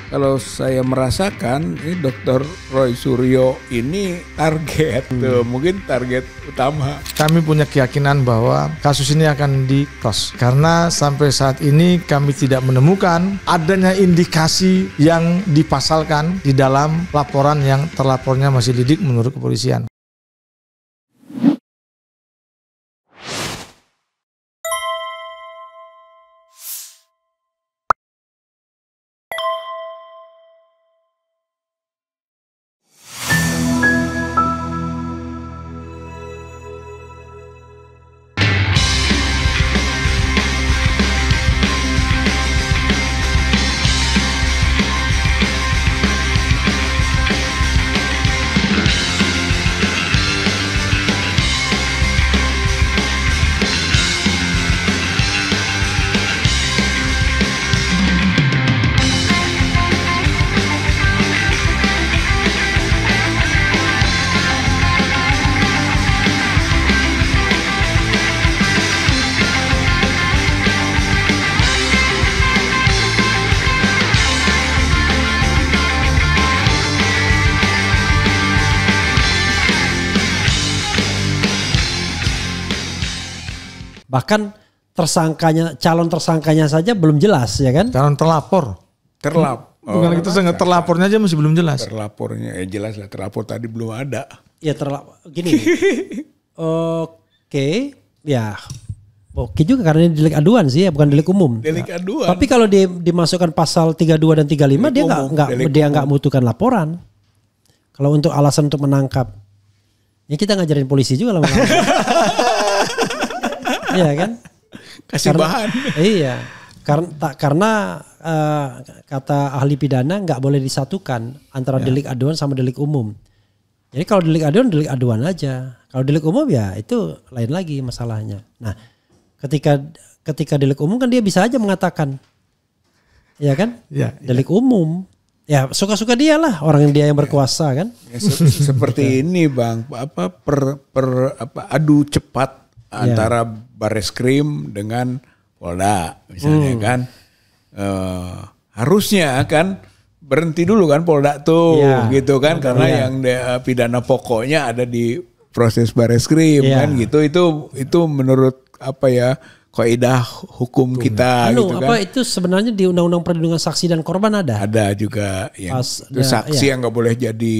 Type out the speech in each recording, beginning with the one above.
kalau saya merasakan ini Dr. Roy Suryo ini target, mungkin target utama. Kami punya keyakinan bahwa kasus ini akan di-close karena sampai saat ini kami tidak menemukan adanya indikasi yang dipasalkan di dalam laporan yang terlapornya masih lidik menurut kepolisian. Bahkan calon tersangkanya saja belum jelas, ya kan? Calon terlapor. Bukan gitu, terlapornya aja masih belum jelas. Terlapornya jelas lah, terlapor tadi belum ada. Ya gini. Oke, ya. Oke juga karena ini delik aduan sih ya, bukan delik umum. Delik aduan. Tapi kalau dia dimasukkan pasal 32 dan 35 dia nggak membutuhkan laporan. Kalau untuk alasan untuk menangkap, ya kita ngajarin polisi juga lah. Iya kan? Kasih bahan. Iya. Karena kata ahli pidana nggak boleh disatukan antara delik aduan sama delik umum. Jadi kalau delik aduan aja. Kalau delik umum ya itu lain lagi masalahnya. Nah, ketika delik umum kan dia bisa aja mengatakan, ya kan? Ya, delik umum. Ya suka-suka dia lah, orang yang berkuasa kan. Ya, seperti ini Bang, adu cepat antara Bareskrim dengan Polda misalnya kan, harusnya kan berhenti dulu kan Polda tuh gitu kan, karena yang pidana pokoknya ada di proses Bareskrim kan gitu. Itu menurut kaidah hukum kita gitu kan. Itu sebenarnya di Undang-Undang Perlindungan Saksi dan Korban ada. Ada juga yang saksi yang nggak boleh jadi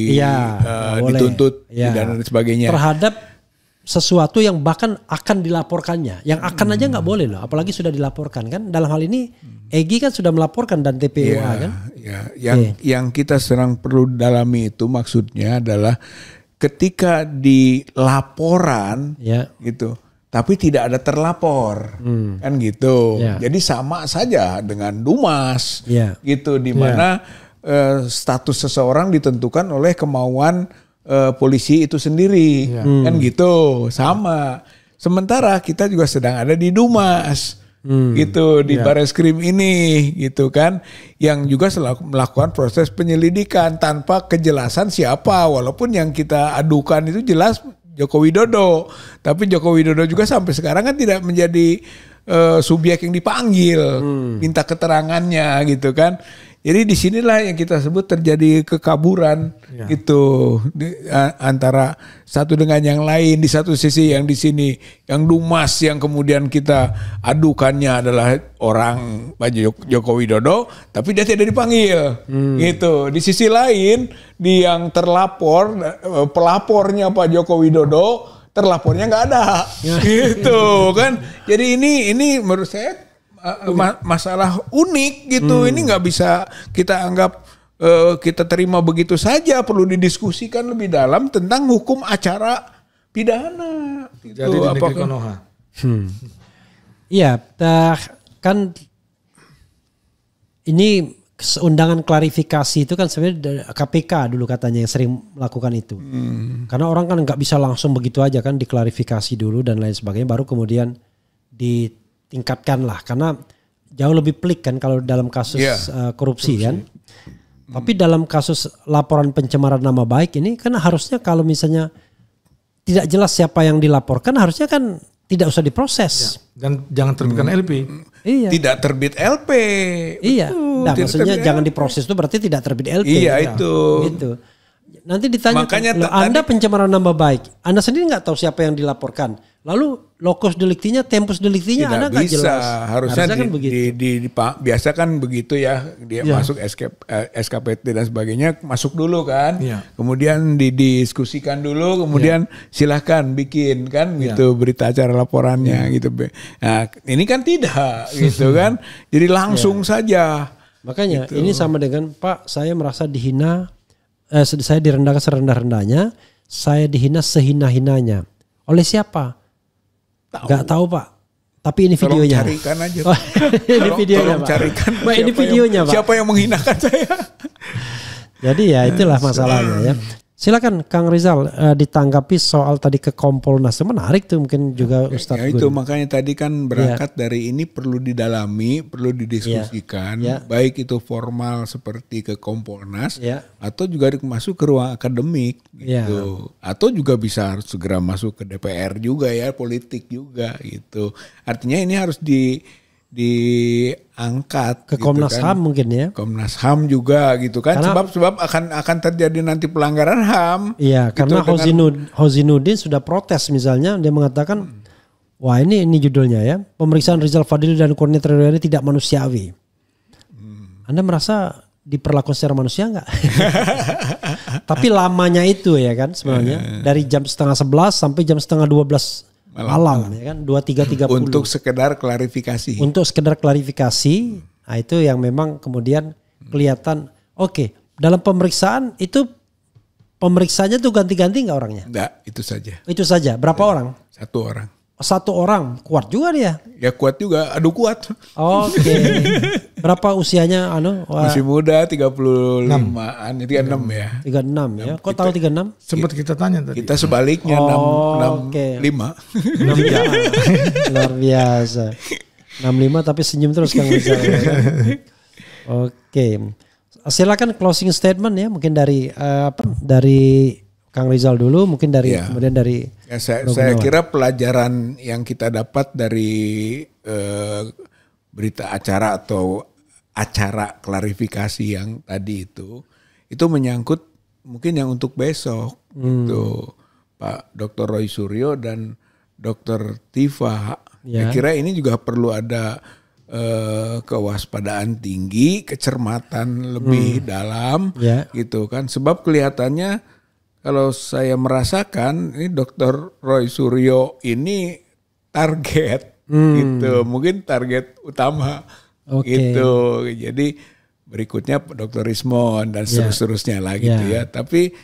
dituntut pidana dan sebagainya. Terhadap sesuatu yang bahkan akan dilaporkannya, yang akan aja nggak boleh loh, apalagi sudah dilaporkan kan. Dalam hal ini Egy kan sudah melaporkan dan TPUA kan. Yang kita sedang perlu dalami itu maksudnya adalah ketika di laporan gitu, tapi tidak ada terlapor kan gitu. Jadi sama saja dengan Dumas gitu, di mana status seseorang ditentukan oleh kemauan polisi itu sendiri kan gitu, sama. Sementara kita juga sedang ada di Dumas gitu, di Bareskrim ini gitu kan, yang juga melakukan proses penyelidikan tanpa kejelasan siapa, walaupun yang kita adukan itu jelas Joko Widodo, tapi Joko Widodo juga sampai sekarang kan tidak menjadi subjek yang dipanggil minta keterangannya gitu kan. Jadi disinilah yang kita sebut terjadi kekaburan gitu antara satu dengan yang lain. Di satu sisi yang di sini yang Dumas yang kemudian kita adukannya adalah orang Pak Joko Widodo, tapi dia tidak dipanggil gitu. Di sisi lain di yang terlapor, pelapornya Pak Joko Widodo, terlapornya nggak ada gitu kan. Jadi ini menurut saya masalah unik gitu. Ini nggak bisa kita anggap kita terima begitu saja. Perlu didiskusikan lebih dalam tentang hukum acara pidana. Gitu. Jadi di negeri Konoha. Iya, kan ini undangan klarifikasi itu kan sebenarnya KPK dulu katanya yang sering melakukan itu. Karena orang kan nggak bisa langsung begitu aja kan, diklarifikasi dulu dan lain sebagainya, baru kemudian ditingkatkan lah, karena jauh lebih pelik kan kalau dalam kasus korupsi kan. Tapi dalam kasus laporan pencemaran nama baik ini kan harusnya kalau misalnya tidak jelas siapa yang dilaporkan, harusnya kan tidak usah diproses. Dan jangan terbitkan LP. Iya. Tidak terbit LP. Iya. Nah, maksudnya jangan LP. diproses itu berarti tidak terbit LP. Iya itu. Gitu. Nanti ditanya, Makanya Anda pencemaran nama baik, Anda sendiri nggak tahu siapa yang dilaporkan. Lalu lokus deliktinya, tempus deliktinya, Anda nggak jelas. Harusnya kan begitu. biasa kan begitu ya, dia masuk SKPT dan sebagainya, masuk dulu kan, kemudian didiskusikan dulu, kemudian silahkan bikin kan gitu berita acara laporannya gitu. Nah ini kan tidak gitu kan, jadi langsung saja. Makanya gitu. Ini sama dengan Pak, saya merasa dihina. Saya direndahkan serendah-rendahnya, saya dihina sehina-hinanya. Oleh siapa? Gak tahu Pak. Tapi ini videonya. Tolong carikan aja. Ini videonya tolong Pak. Carikan. Ini videonya Pak. Siapa yang menghinakan saya? Jadi ya itulah masalahnya ya. Silakan Kang Rizal ditanggapi soal tadi ke Kompolnas. Menarik tuh mungkin juga Ustadz. Ya itu makanya tadi kan berangkat dari ini perlu didalami, perlu didiskusikan, baik itu formal seperti ke Kompolnas atau juga masuk ke ruang akademik gitu. Atau juga bisa harus segera masuk ke DPR juga ya, politik juga gitu. Artinya ini harus diangkat ke Komnas HAM mungkin ya. Komnas HAM juga gitu kan. Karena, sebab akan terjadi nanti pelanggaran HAM. Iya, gitu, karena Hozinuddin sudah protes misalnya, dia mengatakan wah ini judulnya ya, pemeriksaan Rizal Fadil dan Kurnia Triaryani tidak manusiawi. Anda merasa diperlakukan secara manusia enggak? Tapi lamanya itu ya kan sebenarnya dari jam 10:30 sampai jam 11:30 malam ya kan 23.30 untuk sekedar klarifikasi. Untuk sekedar klarifikasi. Nah itu yang memang kemudian kelihatan oke, dalam pemeriksaan itu pemeriksaannya tuh ganti-ganti enggak orangnya? Enggak, itu saja. Itu saja. Berapa orang? Satu orang. Kuat juga dia. Ya kuat juga, aduh kuat. Oke. Berapa usianya masih muda 36-an, 36 ya. 36 ya. Kok tahu 36? Sempat kita tanya tadi. Kita sebaliknya 65. Luar biasa. 65 tapi senyum terus Kang Rizal. Oke. Silakan closing statement ya, mungkin dari dari Kang Rizal dulu, mungkin dari kemudian dari saya kira pelajaran yang kita dapat dari berita acara atau acara klarifikasi yang tadi itu menyangkut mungkin yang untuk besok itu Pak Dr. Roy Suryo dan Dr. Tifa. Saya kira ini juga perlu ada kewaspadaan tinggi, kecermatan lebih dalam gitu kan, sebab kelihatannya kalau saya merasakan ini Dr. Roy Suryo ini target gitu, mungkin target utama gitu. Jadi berikutnya Dr. Rismon dan seterusnya lah gitu ya. Tapi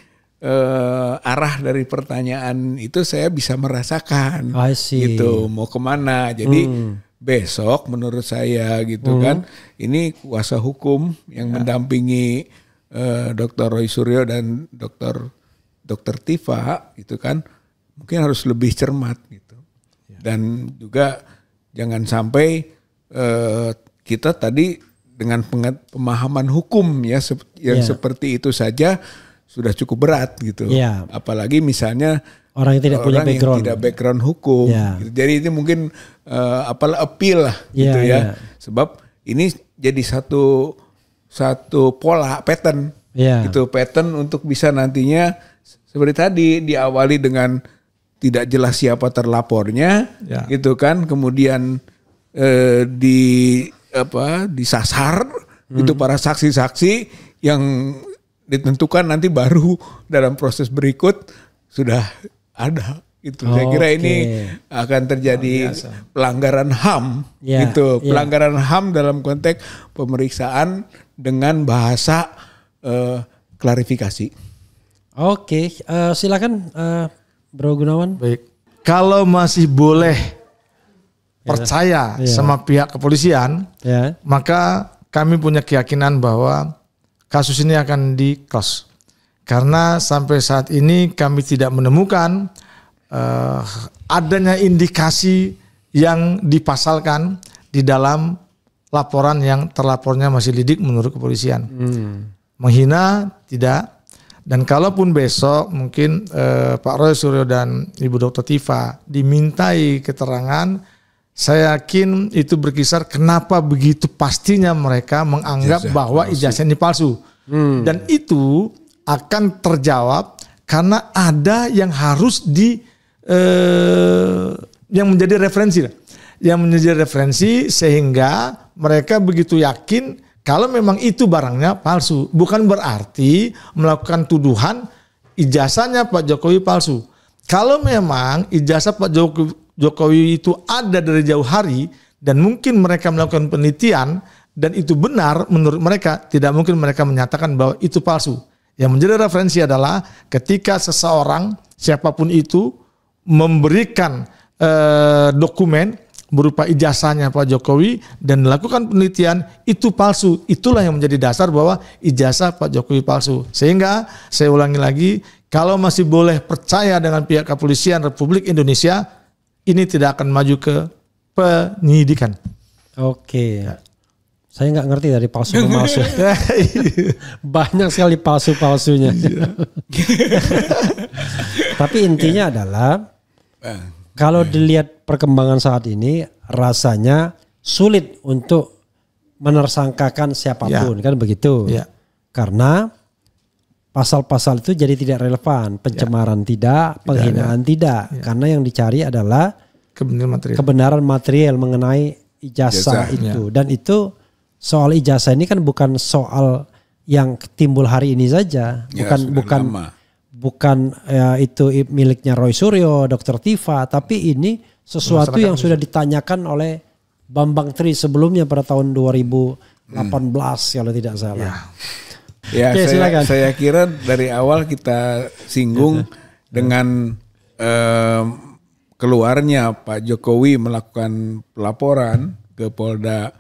arah dari pertanyaan itu saya bisa merasakan gitu mau kemana. Jadi besok menurut saya gitu kan, ini kuasa hukum yang mendampingi Dr. Roy Suryo dan Dr. Tifa itu kan mungkin harus lebih cermat gitu. Dan juga jangan sampai kita tadi dengan pemahaman hukum ya yang seperti itu saja sudah cukup berat gitu. Apalagi misalnya orang yang tidak punya background, yang tidak background hukum. Gitu. Jadi ini mungkin appeal lah gitu ya. Sebab ini jadi satu pola pattern gitu, pattern untuk bisa nantinya seperti tadi diawali dengan tidak jelas siapa terlapornya, gitu kan, kemudian disasar itu para saksi-saksi yang ditentukan nanti baru dalam proses berikut sudah ada. Itu saya kira ini akan terjadi pelanggaran HAM, gitu, pelanggaran HAM dalam konteks pemeriksaan dengan bahasa klarifikasi. Oke, silakan Bro Gunawan. Baik, kalau masih boleh percaya sama pihak kepolisian, maka kami punya keyakinan bahwa kasus ini akan di-close. Karena sampai saat ini kami tidak menemukan adanya indikasi yang dipasalkan di dalam laporan yang terlapornya masih lidik menurut kepolisian. Menghina tidak, Dan kalaupun besok mungkin Pak Roy Suryo dan Ibu Dr. Tifa dimintai keterangan, saya yakin itu berkisar kenapa begitu pastinya mereka menganggap bahwa ijazah ini palsu. Dan itu akan terjawab karena ada yang harus yang menjadi referensi. Yang menjadi referensi sehingga mereka begitu yakin kalau memang itu barangnya palsu. Bukan berarti melakukan tuduhan ijazahnya Pak Jokowi palsu. Kalau memang ijazah Pak Jokowi itu ada dari jauh hari dan mungkin mereka melakukan penelitian dan itu benar menurut mereka, tidak mungkin mereka menyatakan bahwa itu palsu. Yang menjadi referensi adalah ketika seseorang siapapun itu memberikan dokumen berupa ijazahnya Pak Jokowi dan melakukan penelitian itu palsu. Itulah yang menjadi dasar bahwa ijazah Pak Jokowi palsu. Sehingga saya ulangi lagi, kalau masih boleh percaya dengan pihak kepolisian Republik Indonesia, ini tidak akan maju ke penyidikan. Oke. Saya nggak ngerti dari palsu ke palsu. Banyak sekali palsu-palsunya. Tapi intinya adalah kalau dilihat perkembangan saat ini rasanya sulit untuk menersangkakan siapapun, kan begitu. Karena pasal-pasal itu jadi tidak relevan, pencemaran tidak, penghinaan tidak. Karena yang dicari adalah kebenaran material mengenai ijazah itu. Dan itu soal ijazah ini kan bukan soal yang timbul hari ini saja, bukan itu miliknya Roy Suryo, Dr. Tifa, tapi ini sesuatu yang sudah ditanyakan oleh Bambang Tri sebelumnya pada tahun 2018 kalau tidak salah. Ya, saya kira dari awal kita singgung dengan keluarnya Pak Jokowi melakukan pelaporan ke Polda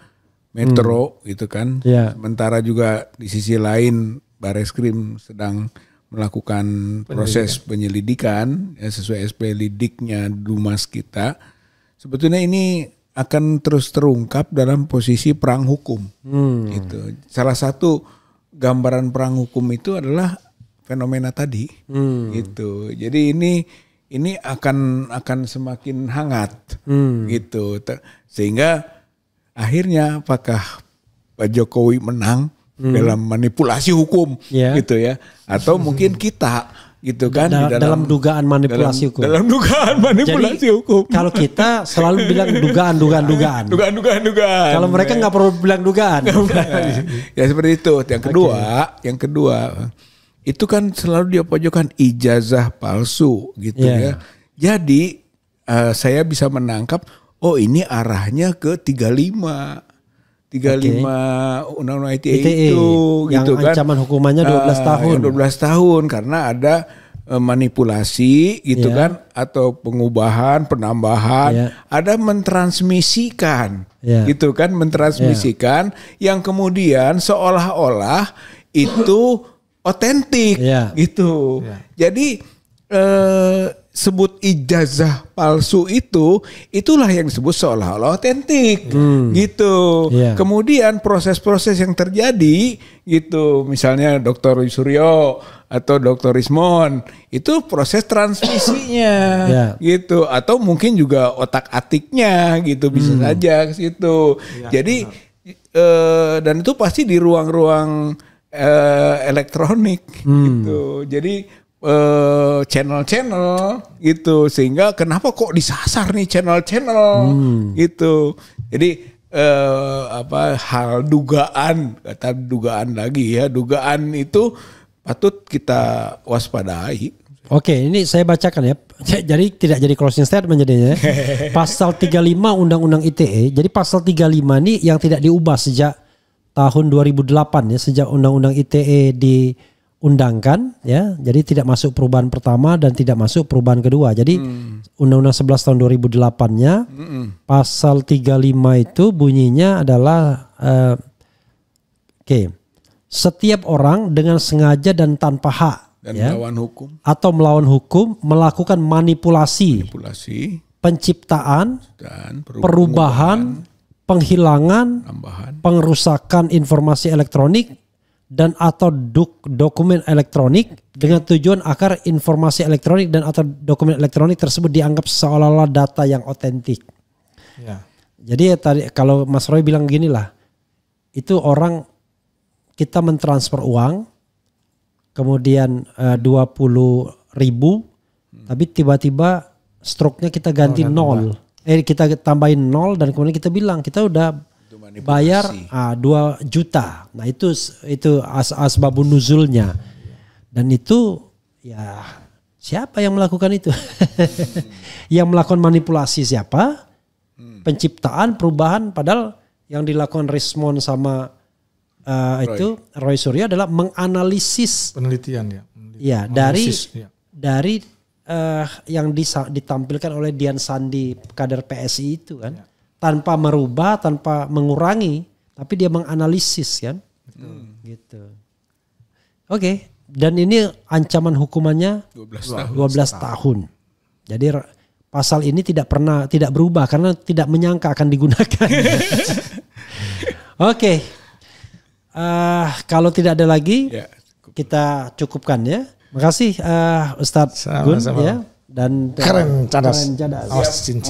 Metro gitu kan. Sementara juga di sisi lain Bareskrim sedang melakukan proses penyelidikan sesuai SP lidiknya Dumas kita. Sebetulnya ini akan terus terungkap dalam posisi perang hukum. Gitu. Salah satu gambaran perang hukum itu adalah fenomena tadi. Gitu. Jadi ini akan semakin hangat. Gitu. Sehingga akhirnya apakah Pak Jokowi menang dalam manipulasi hukum gitu ya, atau mungkin kita gitu kan dalam dugaan manipulasi hukum. Dalam dugaan manipulasi hukum. Kalau kita selalu bilang dugaan. Kalau mereka nggak perlu bilang dugaan. Ya seperti itu. Yang kedua itu kan selalu dia pojokkan ijazah palsu gitu ya. Jadi saya bisa menangkap ini arahnya ke 35 Undang-Undang ITE itu yang gitu kan. Ancaman hukumannya 12 tahun. 12 tahun karena ada manipulasi gitu kan, atau pengubahan, penambahan, ada mentransmisikan gitu kan, mentransmisikan yang kemudian seolah-olah itu otentik gitu. Jadi sebut ijazah palsu itulah yang disebut seolah-olah otentik gitu. Kemudian proses-proses yang terjadi gitu, misalnya Dr. Suryo atau Dr. Rismon, itu proses transmisinya gitu, atau mungkin juga otak-atiknya gitu, bisa saja ke situ. Jadi dan itu pasti di ruang-ruang elektronik gitu. Jadi channel-channel gitu, sehingga kenapa kok disasar nih channel-channel gitu. Jadi hal dugaan, kata dugaan lagi ya, dugaan itu patut kita waspadai. Oke, ini saya bacakan ya. Jadi tidak jadi closing statement jadinya. Pasal 35 Undang-Undang ITE. Jadi pasal 35 ini yang tidak diubah sejak tahun 2008 ya, sejak Undang-Undang ITE diundangkan ya. Jadi tidak masuk perubahan pertama dan tidak masuk perubahan kedua. Jadi Undang-Undang 11 tahun 2008-nya pasal 35 itu bunyinya adalah setiap orang dengan sengaja dan tanpa hak dan melawan hukum atau melawan hukum melakukan manipulasi, penciptaan, dan perubahan, penghilangan, pengerusakan informasi elektronik dan atau dokumen elektronik dengan tujuan agar informasi elektronik dan atau dokumen elektronik tersebut dianggap seolah-olah data yang otentik. Ya. Jadi tadi kalau Mas Roy bilang gini lah, itu orang kita mentransfer uang, kemudian 20.000, tapi tiba-tiba stroke-nya kita ganti 0. Kita tambahin 0 dan kemudian kita bilang kita udah bayar 2 juta. Nah itu asbabun nuzulnya. Dan itu ya siapa yang melakukan itu? Yang melakukan manipulasi siapa? Penciptaan, perubahan, padahal yang dilakukan Rismond sama itu Roy Suryo adalah menganalisis penelitian ya. Ya, dari yang ditampilkan oleh Dian Sandi kader PSI itu kan. Ya. Tanpa merubah, tanpa mengurangi, tapi dia menganalisis kan. Gitu. Oke, dan ini ancaman hukumannya 12 tahun. Jadi pasal ini tidak berubah karena tidak menyangka akan digunakan. Oke. Kalau tidak ada lagi, kita cukupkan ya. Makasih Ustadz Gun ya. Dan keren cadas.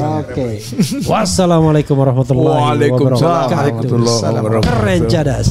Oke. Wassalamualaikum warahmatullahi wabarakatuh. Waalaikumsalam warahmatullahi wabarakatuh. Keren cadas.